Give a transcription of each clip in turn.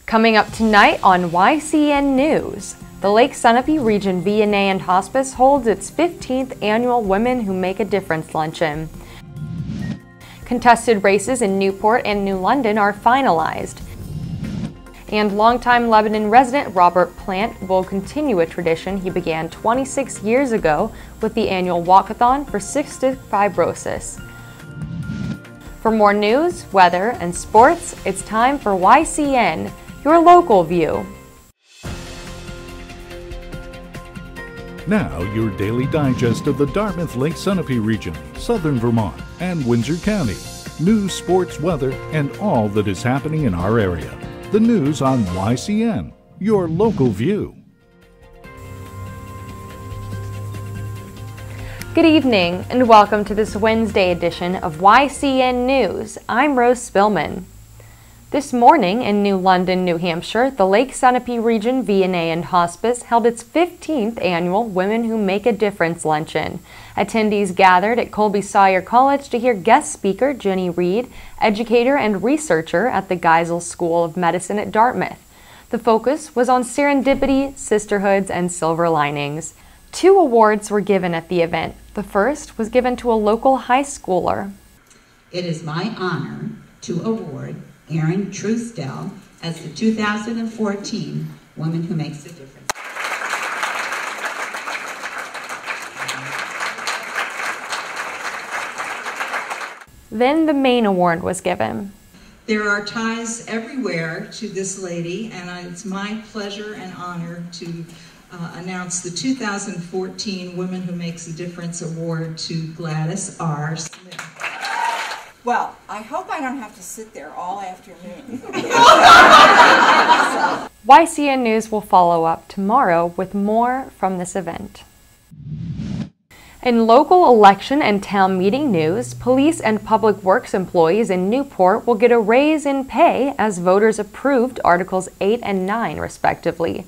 Coming up tonight on YCN News, the Lake Sunapee Region VNA and Hospice holds its 15th annual Women Who Make a Difference luncheon. Contested races in Newport and New London are finalized. And longtime Lebanon resident Robert Plant will continue a tradition he began 26 years ago with the annual walkathon for cystic fibrosis. For more news, weather, and sports, it's time for YCN, your local view. Now, your daily digest of the Dartmouth Lake Sunapee region, Southern Vermont, and Windsor County. News, sports, weather, and all that is happening in our area. The news on YCN, your local view. Good evening, and welcome to this Wednesday edition of YCN News. I'm Rose Spillman. This morning in New London, New Hampshire, the Lake Sunapee Region VNA and Hospice held its 15th annual Women Who Make a Difference luncheon. Attendees gathered at Colby Sawyer College to hear guest speaker Jenny Reed, educator and researcher at the Geisel School of Medicine at Dartmouth. The focus was on serendipity, sisterhoods, and silver linings. 2 awards were given at the event. The first was given to a local high schooler. It is my honor to award Erin Truesdell as the 2014 Woman Who Makes a Difference. Then the main award was given. There are ties everywhere to this lady, and it's my pleasure and honor to announce the 2014 Women Who Makes a Difference Award to Gladys R. Smith. Well, I hope I don't have to sit there all afternoon. YCN News will follow up tomorrow with more from this event. In local election and town meeting news, police and public works employees in Newport will get a raise in pay as voters approved Articles 8 and 9, respectively.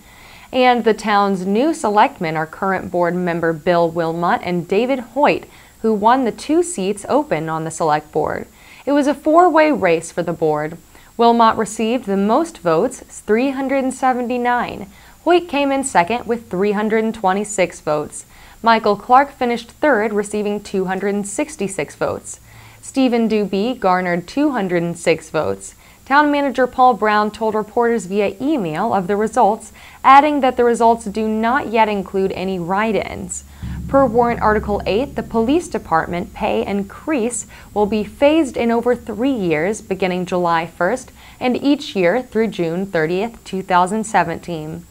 And the town's new selectmen are current board member Bill Wilmot and David Hoyt, who won the 2 seats open on the select board. It was a 4-way race for the board. Wilmot received the most votes, 379. Hoyt came in second with 326 votes. Michael Clark finished third, receiving 266 votes. Stephen Doobie garnered 206 votes. Town manager Paul Brown told reporters via email of the results, adding that the results do not yet include any write-ins. Per warrant Article 8, the police department pay increase will be phased in over 3 years, beginning July 1st, and each year through June 30th, 2017.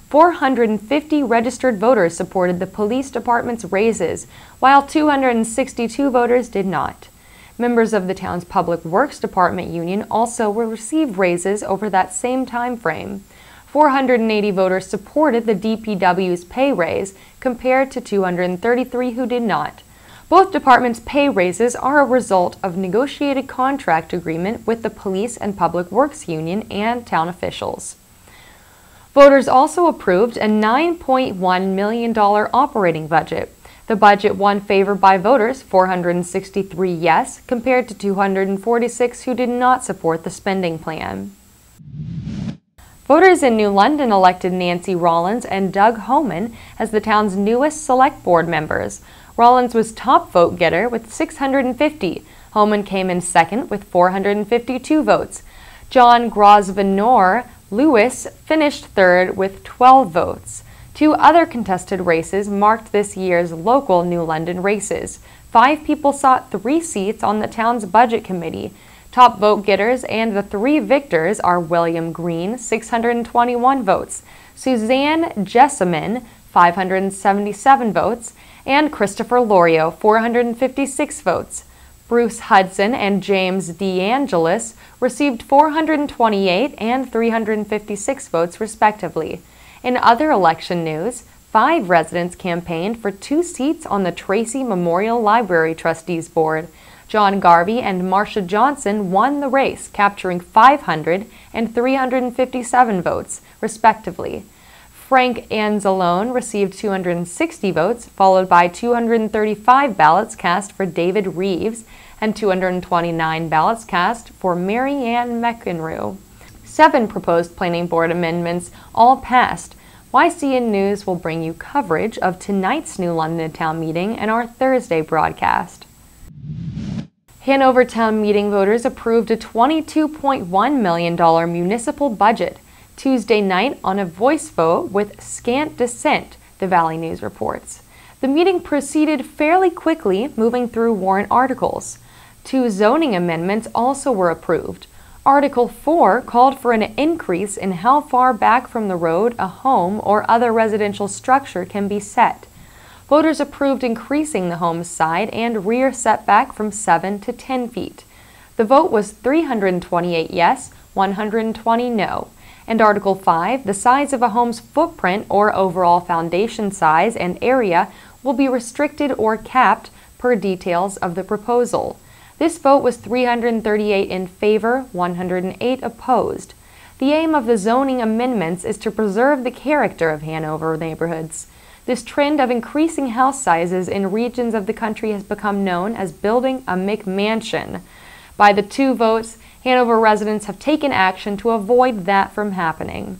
450 registered voters supported the police department's raises, while 262 voters did not. Members of the town's Public Works Department union also will receive raises over that same time frame. 480 voters supported the DPW's pay raise, compared to 233 who did not. Both departments' pay raises are a result of negotiated contract agreement with the Police and Public Works Union and town officials. Voters also approved a $9.1 million operating budget. The budget won favor by voters, 463 yes, compared to 246 who did not support the spending plan. Voters in New London elected Nancy Rollins and Doug Homan as the town's newest select board members. Rollins was top vote getter with 650. Homan came in second with 452 votes. John Grosvenor Lewis finished third with 12 votes. 2 other contested races marked this year's local New London races. 5 people sought 3 seats on the town's budget committee. Top vote getters and the 3 victors are William Green, 621 votes, Suzanne Jessamine, 577 votes, and Christopher Lorio, 456 votes. Bruce Hudson and James DeAngelis received 428 and 356 votes respectively. In other election news, 5 residents campaigned for 2 seats on the Tracy Memorial Library Trustees Board. John Garvey and Marcia Johnson won the race, capturing 500 and 357 votes, respectively. Frank Anzalone received 260 votes, followed by 235 ballots cast for David Reeves and 229 ballots cast for Mary Ann McEnroe. 7 proposed planning board amendments all passed. YCN News will bring you coverage of tonight's New London Town Meeting and our Thursday broadcast. Hanover Town Meeting voters approved a $22.1 million municipal budget Tuesday night on a voice vote with scant dissent, the Valley News reports. The meeting proceeded fairly quickly, moving through warrant articles. 2 zoning amendments also were approved. Article 4 called for an increase in how far back from the road a home or other residential structure can be set. Voters approved increasing the home's side and rear setback from 7 to 10 feet. The vote was 328 yes, 120 no. And Article 5, the size of a home's footprint or overall foundation size and area will be restricted or capped per details of the proposal. This vote was 338 in favor, 108 opposed. The aim of the zoning amendments is to preserve the character of Hanover neighborhoods. This trend of increasing house sizes in regions of the country has become known as building a McMansion. By the 2 votes, Hanover residents have taken action to avoid that from happening.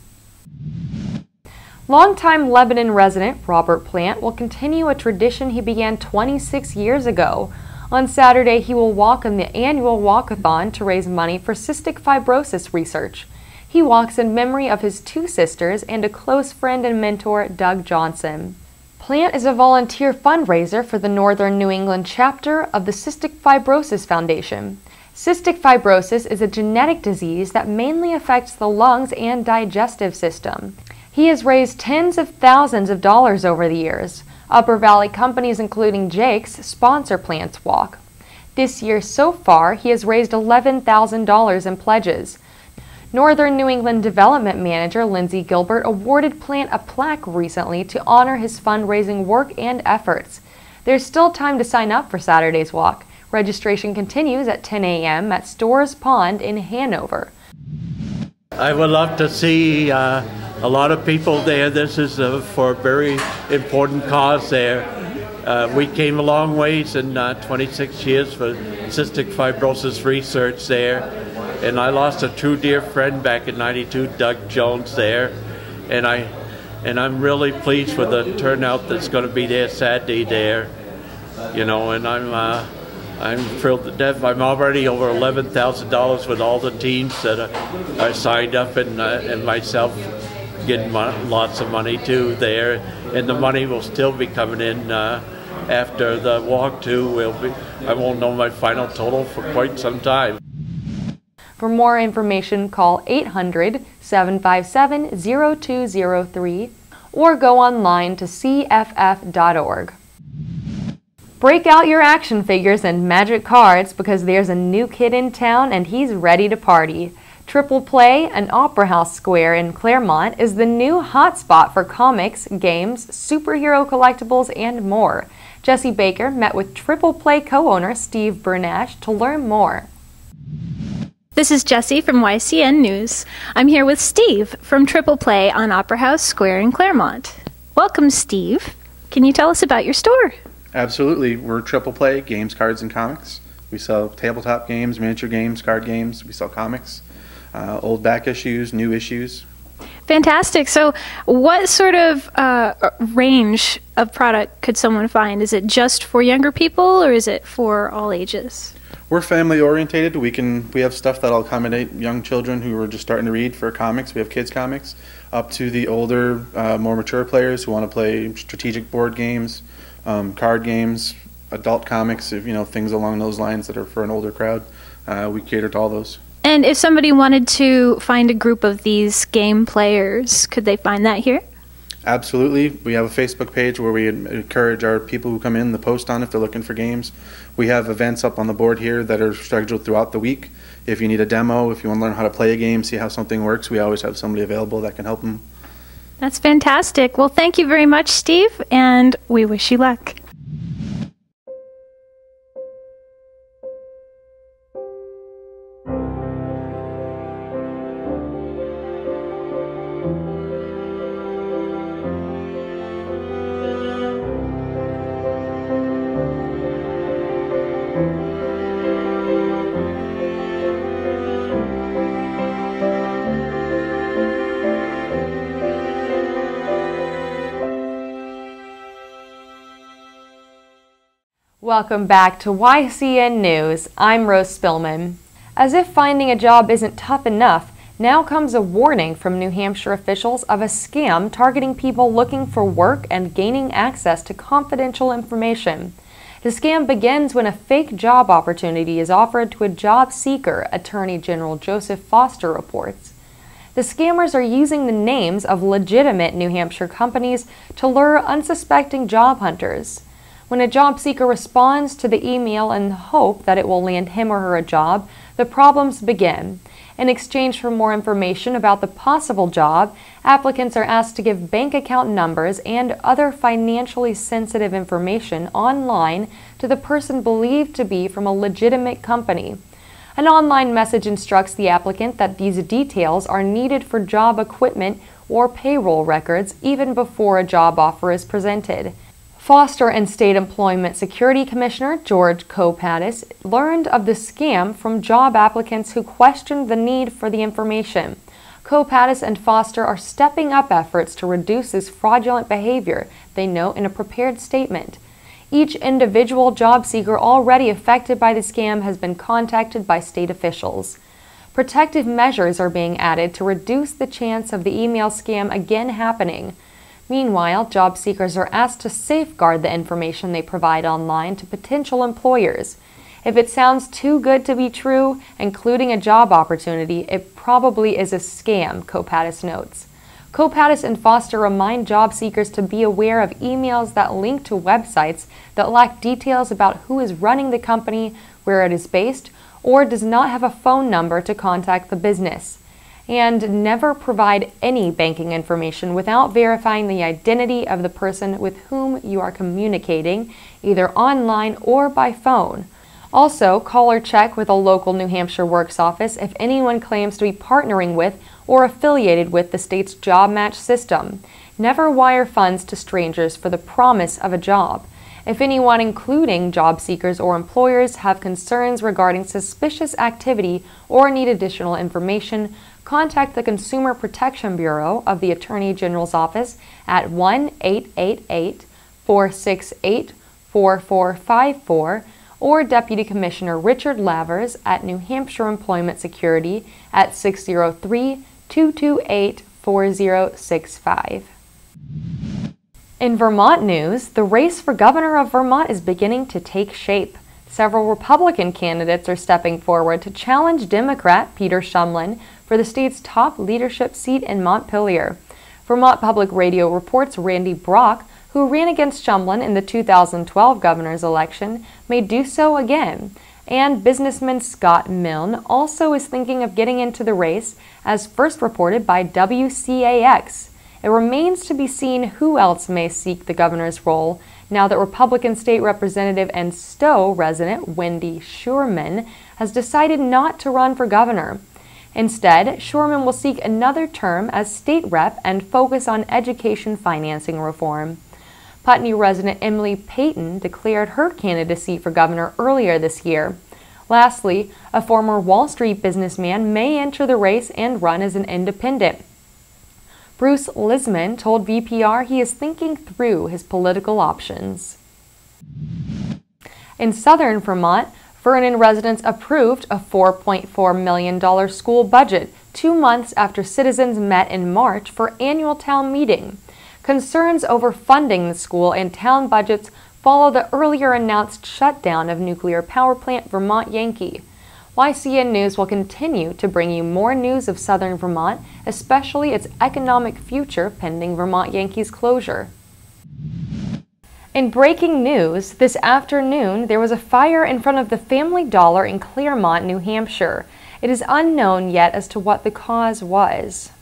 Longtime Lebanon resident Robert Plant will continue a tradition he began 26 years ago. On Saturday, he will walk in the annual walkathon to raise money for cystic fibrosis research. He walks in memory of his 2 sisters and a close friend and mentor, Doug Johnson. Plant is a volunteer fundraiser for the Northern New England chapter of the Cystic Fibrosis Foundation. Cystic fibrosis is a genetic disease that mainly affects the lungs and digestive system. He has raised tens of thousands of dollars over the years. Upper Valley companies including Jake's sponsor Plant's walk. This year so far, he has raised $11,000 in pledges. Northern New England Development Manager Lindsay Gilbert awarded Plant a plaque recently to honor his fundraising work and efforts. There's still time to sign up for Saturday's walk. Registration continues at 10 a.m. at Storrs Pond in Hanover. I would love to see a lot of people there. This is for a very important cause there. We came a long ways in 26 years for cystic fibrosis research there. And I lost a true dear friend back in '92, Doug Jones there. And I'm really pleased with the turnout that's going to be there Saturday there. You know, and I'm thrilled to death. I'm already over $11,000 with all the teams that are signed up, and myself getting lots of money too there. And the money will still be coming in after the walk too. I won't know my final total for quite some time. For more information, call 800-757-0203 or go online to cff.org. Break out your action figures and magic cards because there's a new kid in town and he's ready to party. Triple Play, an opera house square in Claremont, is the new hotspot for comics, games, superhero collectibles, and more. Jesse Baker met with Triple Play co-owner Steve Bernash to learn more. This is Jessie from YCN News. I'm here with Steve from Triple Play on Opera House Square in Claremont. Welcome, Steve. Can you tell us about your store? Absolutely. We're Triple Play, games, cards, and comics. We sell tabletop games, miniature games, card games. We sell comics, old back issues, new issues. Fantastic. So what sort of range of product could someone find? Is it just for younger people or is it for all ages? We're family orientated. We have stuff that'll accommodate young children who are just starting to read for comics. We have kids comics up to the older, more mature players who want to play strategic board games, card games, adult comics, things along those lines that are for an older crowd. We cater to all those. And if somebody wanted to find a group of these game players, could they find that here? Absolutely. We have a Facebook page where we encourage our people who come in to post on if they're looking for games. We have events up on the board here that are scheduled throughout the week. If you need a demo, if you want to learn how to play a game, see how something works, we always have somebody available that can help them. That's fantastic. Well, thank you very much, Steve, and we wish you luck. Welcome back to YCN News. I'm Rose Spillman. As if finding a job isn't tough enough, now comes a warning from New Hampshire officials of a scam targeting people looking for work and gaining access to confidential information. The scam begins when a fake job opportunity is offered to a job seeker, Attorney General Joseph Foster reports. The scammers are using the names of legitimate New Hampshire companies to lure unsuspecting job hunters. When a job seeker responds to the email in the hope that it will land him or her a job, the problems begin. In exchange for more information about the possible job, applicants are asked to give bank account numbers and other financially sensitive information online to the person believed to be from a legitimate company. An online message instructs the applicant that these details are needed for job equipment or payroll records even before a job offer is presented. Foster and State Employment Security Commissioner George Kopatis learned of the scam from job applicants who questioned the need for the information. Kopatis and Foster are stepping up efforts to reduce this fraudulent behavior, they note in a prepared statement. Each individual job seeker already affected by the scam has been contacted by state officials. Protective measures are being added to reduce the chance of the email scam again happening. Meanwhile, job seekers are asked to safeguard the information they provide online to potential employers. If it sounds too good to be true, including a job opportunity, it probably is a scam, Kopatis notes. Kopatis and Foster remind job seekers to be aware of emails that link to websites that lack details about who is running the company, where it is based, or does not have a phone number to contact the business. And never provide any banking information without verifying the identity of the person with whom you are communicating, either online or by phone. Also, call or check with a local New Hampshire Works office if anyone claims to be partnering with or affiliated with the state's job match system. Never wire funds to strangers for the promise of a job. If anyone, including job seekers or employers, have concerns regarding suspicious activity or need additional information, contact the Consumer Protection Bureau of the Attorney General's Office at 1-888-468-4454 or Deputy Commissioner Richard Lavers at New Hampshire Employment Security at 603-228-4065. In Vermont news, the race for governor of Vermont is beginning to take shape. Several Republican candidates are stepping forward to challenge Democrat Peter Shumlin for the state's top leadership seat in Montpelier. Vermont Public Radio reports Randy Brock, who ran against Shumlin in the 2012 governor's election, may do so again. And businessman Scott Milne also is thinking of getting into the race, as first reported by WCAX. It remains to be seen who else may seek the governor's role, now that Republican State Representative and Stowe resident Wendy Sherman has decided not to run for governor. Instead, Sherman will seek another term as state rep and focus on education financing reform. Putney resident Emily Payton declared her candidacy for governor earlier this year. Lastly, a former Wall Street businessman may enter the race and run as an independent. Bruce Lisman told VPR he is thinking through his political options. In southern Vermont, Vernon residents approved a $4.4 million school budget 2 months after citizens met in March for annual town meeting. Concerns over funding the school and town budgets follow the earlier announced shutdown of nuclear power plant Vermont Yankee. YCN News will continue to bring you more news of southern Vermont, especially its economic future pending Vermont Yankee's closure. In breaking news, this afternoon there was a fire in front of the Family Dollar in Claremont, New Hampshire. It is unknown yet as to what the cause was.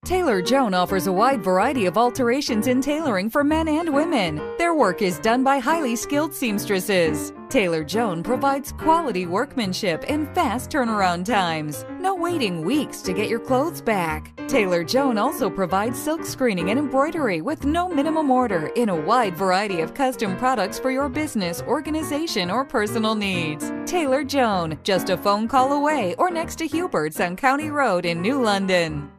Taylor Joan offers a wide variety of alterations in tailoring for men and women. Their work is done by highly skilled seamstresses. Taylor Joan provides quality workmanship and fast turnaround times. No waiting weeks to get your clothes back. Taylor Joan also provides silk screening and embroidery with no minimum order in a wide variety of custom products for your business, organization, or personal needs. Taylor Joan, just a phone call away or next to Hubert's on County Road in New London.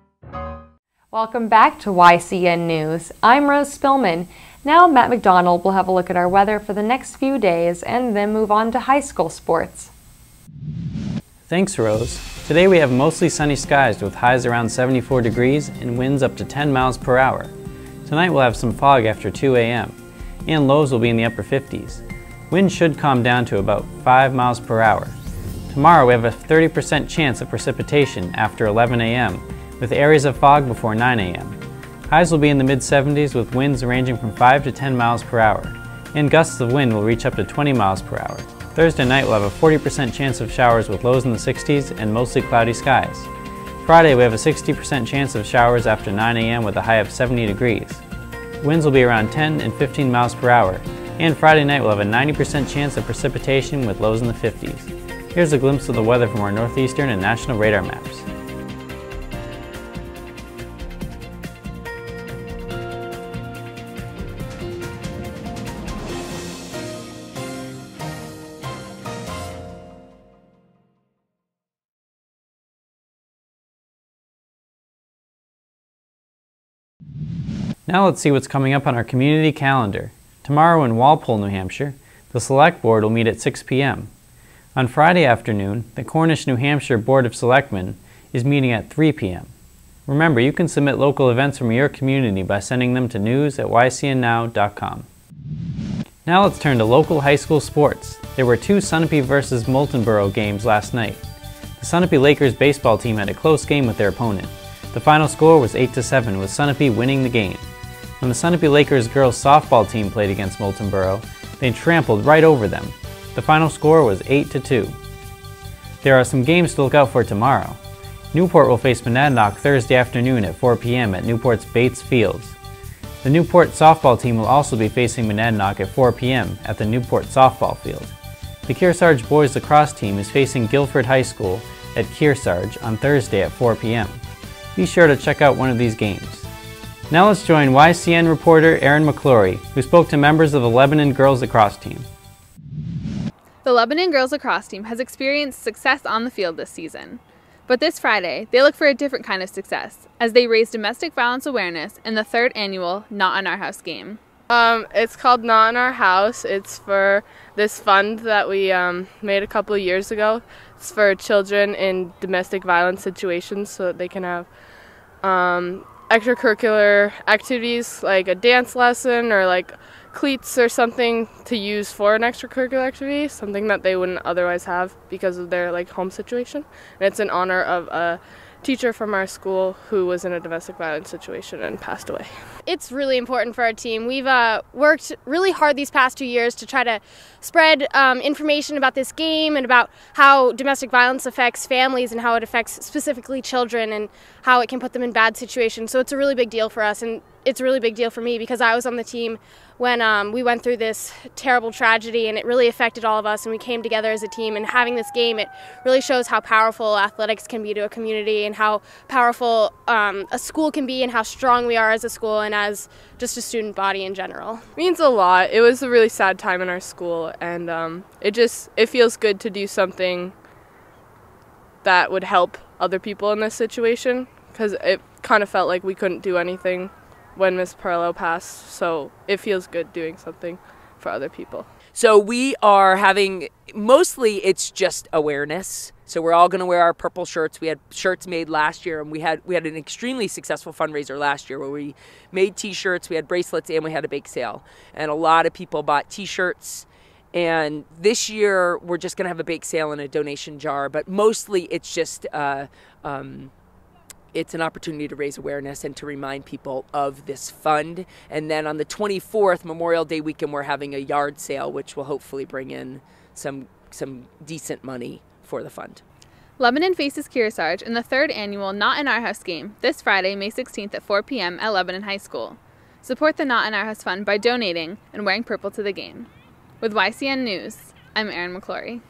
Welcome back to YCN News. I'm Rose Spillman. Now Matt McDonald will have a look at our weather for the next few days and then move on to high school sports. Thanks, Rose. Today we have mostly sunny skies with highs around 74 degrees and winds up to 10 miles per hour. Tonight we'll have some fog after 2 a.m. and lows will be in the upper 50s. Wind should calm down to about 5 miles per hour. Tomorrow we have a 30% chance of precipitation after 11 a.m. with areas of fog before 9 a.m. Highs will be in the mid-70s with winds ranging from 5 to 10 miles per hour, and gusts of wind will reach up to 20 miles per hour. Thursday night we'll have a 40% chance of showers with lows in the 60s and mostly cloudy skies. Friday we have a 60% chance of showers after 9 a.m. with a high of 70 degrees. Winds will be around 10 and 15 miles per hour, and Friday night we'll have a 90% chance of precipitation with lows in the 50s. Here's a glimpse of the weather from our northeastern and national radar maps. Now let's see what's coming up on our community calendar. Tomorrow in Walpole, New Hampshire, the Select Board will meet at 6 p.m. On Friday afternoon, the Cornish, New Hampshire Board of Selectmen is meeting at 3 p.m. Remember, you can submit local events from your community by sending them to news@ycnnow.com. Now let's turn to local high school sports. There were 2 Sunapee vs. Moultonborough games last night. The Sunapee Lakers baseball team had a close game with their opponent. The final score was 8-7, with Sunapee winning the game. When the Sunapee Lakers girls softball team played against Moultonborough, they trampled right over them. The final score was 8-2. There are some games to look out for tomorrow. Newport will face Monadnock Thursday afternoon at 4 p.m. at Newport's Bates Fields. The Newport softball team will also be facing Monadnock at 4 p.m. at the Newport softball field. The Kearsarge boys lacrosse team is facing Guilford High School at Kearsarge on Thursday at 4 p.m. Be sure to check out one of these games. Now let's join YCN reporter Erin McClory, who spoke to members of the Lebanon girls lacrosse team. The Lebanon girls lacrosse team has experienced success on the field this season. But this Friday, they look for a different kind of success, as they raise domestic violence awareness in the 3rd annual Not in Our House game. It's called Not in Our House. It's for this fund that we made a couple of years ago. It's for children in domestic violence situations so that they can have extracurricular activities like a dance lesson or like cleats or something to use for an extracurricular activity, something that they wouldn't otherwise have because of their like home situation. And it's in honor of a teacher from our school who was in a domestic violence situation and passed away. It's really important for our team. We've worked really hard these past 2 years to try to spread information about this game and about how domestic violence affects families and how it affects specifically children and how it can put them in bad situations. So it's a really big deal for us, and it's a really big deal for me because I was on the team when we went through this terrible tragedy, and it really affected all of us, and we came together as a team. And having this game, it really shows how powerful athletics can be to a community and how powerful a school can be and how strong we are as a school and as just a student body in general. It means a lot. It was a really sad time in our school, and it feels good to do something that would help other people in this situation, because it kind of felt like we couldn't do anything when Miss Perlow passed, so it feels good doing something for other people. So we are having, mostly it's just awareness. So we're all going to wear our purple shirts. We had shirts made last year, and we had an extremely successful fundraiser last year where we made t-shirts, we had bracelets, and we had a bake sale. And a lot of people bought t-shirts. And this year we're just going to have a bake sale and a donation jar, but mostly it's just it's an opportunity to raise awareness and to remind people of this fund. And then on the 24th, Memorial Day weekend, we're having a yard sale, which will hopefully bring in some decent money for the fund. Lebanon faces Kearsarge in the 3rd annual Not in Our House game this Friday, May 16th at 4 p.m. at Lebanon High School. Support the Not in Our House Fund by donating and wearing purple to the game. With YCN News, I'm Erin McClory.